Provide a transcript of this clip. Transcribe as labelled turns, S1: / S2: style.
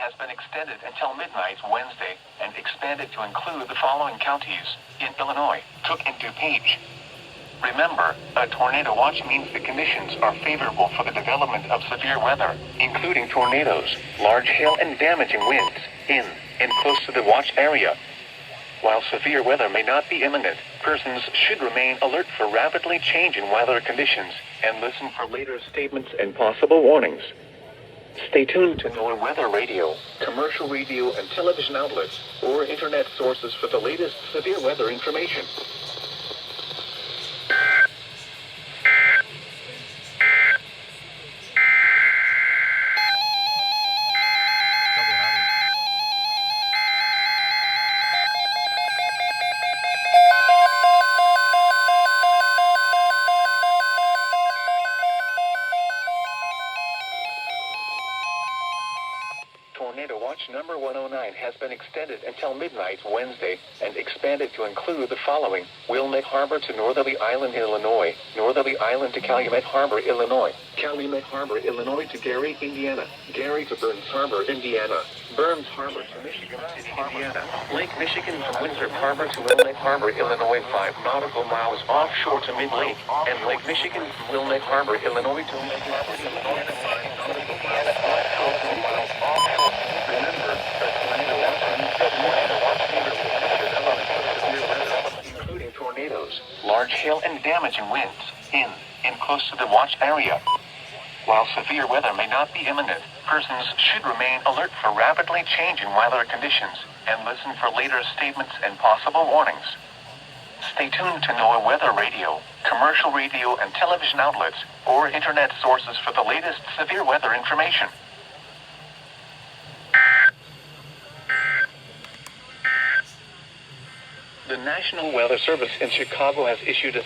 S1: has been extended until midnight Wednesday and expanded to include the following counties in Illinois: Cook and DuPage. Remember, a tornado watch means the conditions are favorable for the development of severe weather, including tornadoes, large hail and damaging winds, in and close to the watch area. While severe weather may not be imminent, persons should remain alert for rapidly changing weather conditions and listen for later statements and possible warnings. Stay tuned to NOAA weather radio, commercial radio and television outlets, or internet sources for the latest severe weather information. Tornado Watch number 109 has been extended until midnight Wednesday and expanded to include the following: Wilmette Harbor to Northerly Island, Illinois; Northerly Island to Calumet Harbor, Illinois; Calumet Harbor, Illinois to Gary, Indiana; Gary to Burns Harbor, Indiana; Burns Harbor to Michigan City, Indiana; Lake Michigan from Winthrop Harbor to Wilmette Harbor, Illinois, 5 nautical miles offshore to mid-lake; and Lake Michigan from Wilmette Harbor, Illinois to Wilmette Harbor, Indiana, 5 nautical miles offshore to mid-lake. Remember, including tornadoes, large hail and damaging winds, in and close to the watch area. While severe weather may not be imminent, persons should remain alert for rapidly changing weather conditions and listen for later statements and possible warnings. Stay tuned to NOAA weather radio, commercial radio and television outlets, or internet sources for the latest severe weather information. The National Weather Service in Chicago has issued a